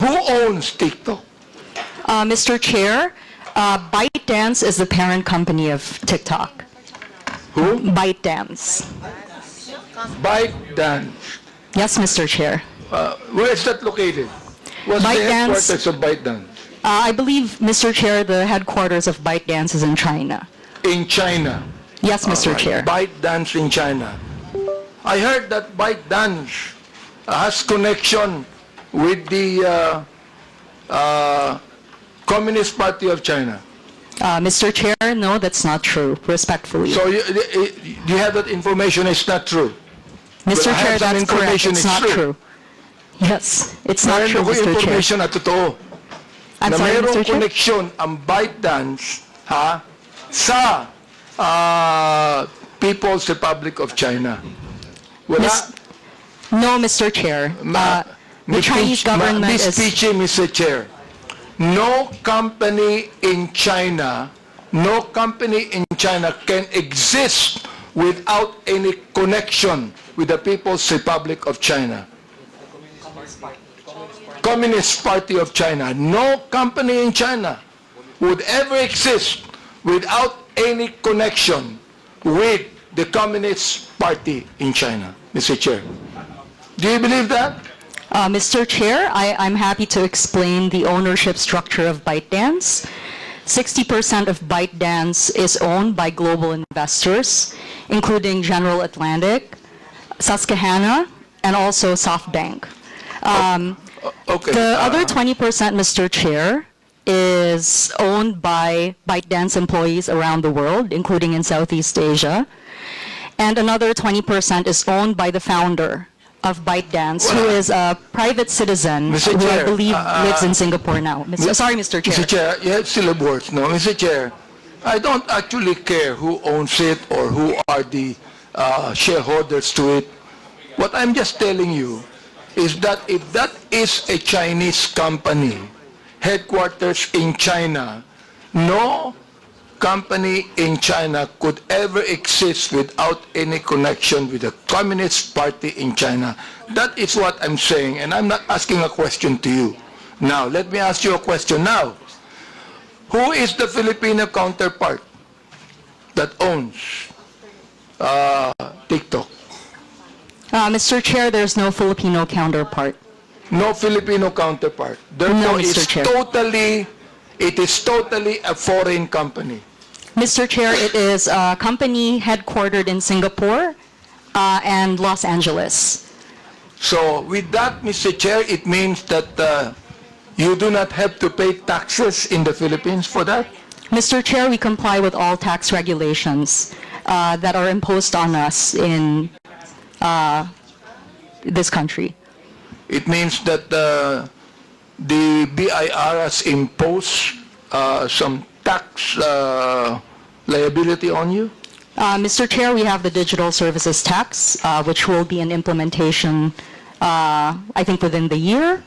Who owns TikTok? Mr. Chair, ByteDance is the parent company of TikTok. Who? ByteDance. ByteDance. Yes, Mr. Chair. Where is that located? What's the ByteDance- headquarters of ByteDance? I believe, Mr. Chair, the headquarters of ByteDance is in China. In China. Yes, Mr. Alright, Chair. ByteDance in China. I heard that ByteDance has connection with the Communist Party of China. Mr. Chair, no, that's not true, respectfully. So you have that information, it's not true. Mr. but I Chair, have some that's correct. information, It's it's not true. true. Yes, it's not Meron true, ako Mr. Chair. information na totoo. I'm Na sorry, mayroong Mr. Chair. connection ang ByteDance sa People's Republic of China. Wala. No, Mr. Chair. The Chinese government Miss is... Pichi, Mr. Chair, no company in China can exist without any connection with the People's Republic of China. Communist Party of China. No company in China would ever exist without any connection with the Communist Party in China, Mr. Chair. Do you believe that? Mr. Chair, I'm happy to explain the ownership structure of ByteDance. 60% of ByteDance is owned by global investors, including General Atlantic, Susquehanna, and also SoftBank. Okay. The other 20%, Mr. Chair, is owned by ByteDance employees around the world, including in Southeast Asia. And another 20% is owned by the founder of ByteDance, who is a private citizen Mr. who I Chair, believe lives in Singapore now. Sorry, Mr. Chair. Mr. Chair, you have syllables, no? Mr. Chair, I don't actually care who owns it or who are the shareholders to it. What I'm just telling you is that if that is a Chinese company, headquarters in China, no company in China could ever exist without any connection with the Communist Party in China. That is what I'm saying, and I'm not asking a question to you. Now, let me ask you a question now. Who is the Filipino counterpart that owns TikTok? Mr. Chair, there's no Filipino counterpart. No Filipino counterpart. Therefore, Mr. Chair. it is totally a foreign company. Mr. Chair, it is a company headquartered in Singapore and Los Angeles. So with that, Mr. Chair, it means that you do not have to pay taxes in the Philippines for that? Mr. Chair, we comply with all tax regulations that are imposed on us in this country. It means that the BIR has imposed some tax liability on you? Mr. Chair, we have the digital services tax, which will be an implementation, I think, within the year.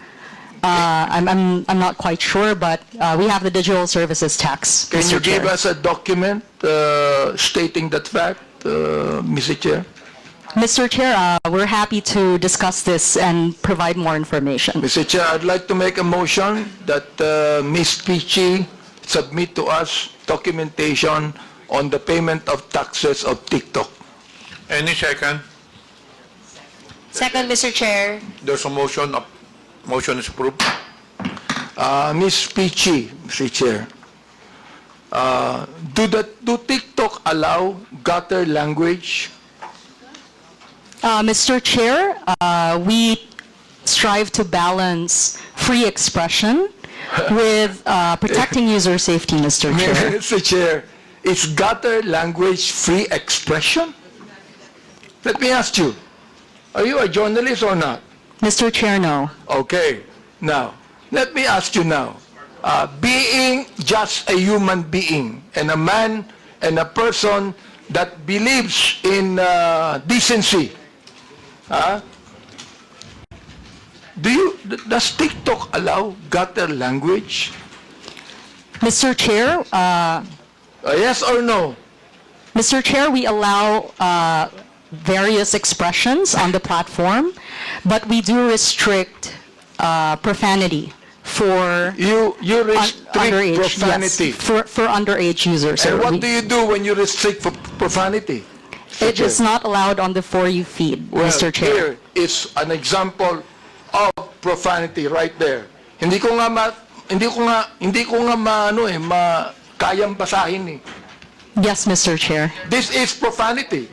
I'm not quite sure, but we have the digital services tax. Can you Mr. Chair. give us a document stating that fact, Mr. Chair? Mr. Chair, we're happy to discuss this and provide more information. Mr. Chair, I'd like to make a motion that Ms. Pichi submit to us documentation on the payment of taxes of TikTok. Any second? Second, Mr. Chair. There's a motion. Motion is approved. Ms. Pichi, Mr. Chair, do TikTok allow gutter language? Mr. Chair, we strive to balance free expression with protecting user safety, Mr. Chair. Mr. Chair, is gutter language free expression? Let me ask you, are you a journalist or not? Mr. Chair, no. Okay, now, let me ask you now, being just a human being and a man and a person that believes in decency, does TikTok allow gutter language? Mr. Chair, Yes or no? Mr. Chair, we allow various expressions on the platform, but we do restrict profanity for You restrict underage, profanity. yes, for underage users. And sir. what do you do when you restrict profanity? It is not allowed on the For You feed, Well, Mr. Chair. here is an example of profanity right there. Hindi ko nga kayang basahin eh. Yes, Mr. Chair. This is profanity.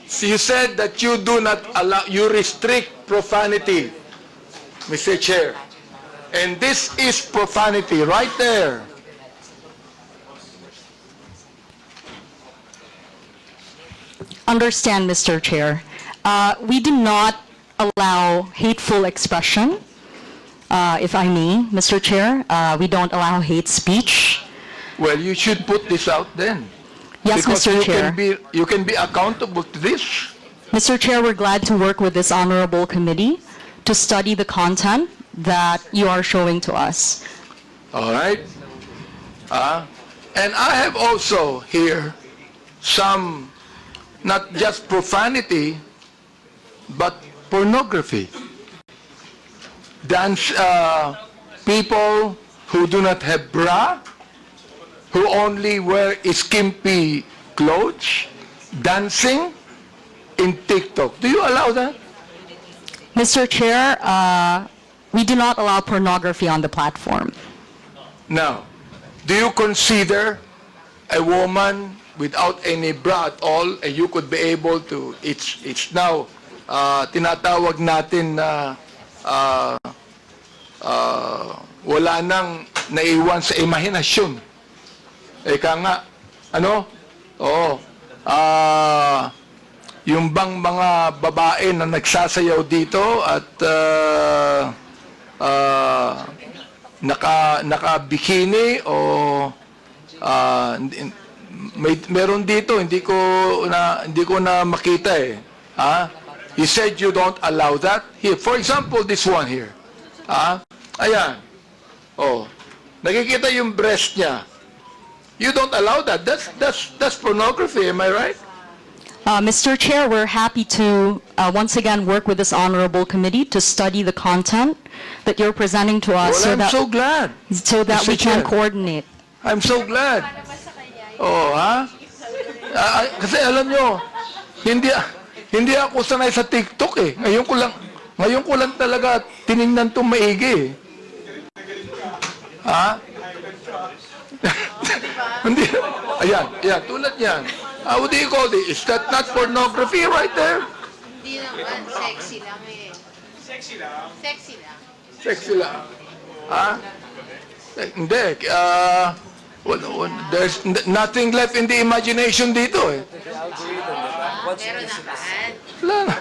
So you said that you do not allow, you restrict profanity, Mr. Chair. And this is profanity right there. Understand, Mr. Chair. We do not allow hateful expression, if I may, Mr. Chair. We don't allow hate speech. Well, you should put this out then. Yes, Because Mr. Chair. you can be accountable to this. Mr. Chair, we're glad to work with this honorable committee to study the content that you are showing to us. All right? And I have also here some, not just profanity, but pornography. Dance, people who do not have bra, who only wear skimpy clothes, dancing in TikTok. Do you allow that? Mr. Chair, we do not allow pornography on the platform. Now, do you consider a woman without any bra at all, and you could be able to, it's now, tinatawag natin na wala nang naiwan sa imahinasyon. Eka nga, ano? Oo. Yung bang mga babae na nagsasayaw dito at naka-bikini o meron dito hindi ko na makita eh. You said you don't allow that. Here, for example, this one here. Ayan. Oh. Nakikita yung breast niya. You don't allow that. That's pornography, am I right? Mr. Chair, we're happy to once again work with this honorable committee to study the content that you're presenting to us Well, I'm so glad. so that Mr. we can Chair. coordinate. I'm so glad. Oh, ha? Kasi alam nyo, hindi ako sanay sa TikTok eh. Ngayon ko lang talaga tiningnan itong maigi eh. Ha? Hindi. Ayan, tulad yan. How do you call it? Is that not pornography right there? Hindi naman, sexy lang eh. Sexy lang? Sexy lang. Sexy lang. Ha? Hindi. There's nothing left in the imagination dito eh. Meron naman. Wala na.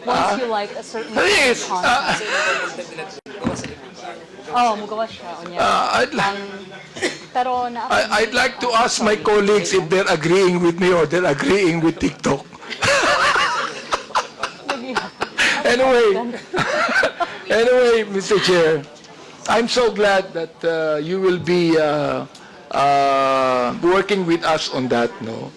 Once you like a certain Yes. mugawa siya. Pero I'd like to ask my colleagues if they're agreeing with me or they're agreeing with TikTok. Anyway, Mr. Chair, I'm so glad that you will be working with us on that, no?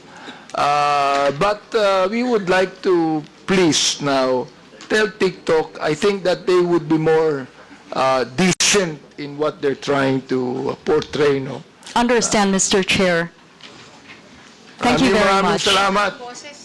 But we would like to please now tell TikTok, I think that they would be more decent in what they're trying to portray, no? understand, Mr. Chair. Thank you very Maraming much. salamat. Boses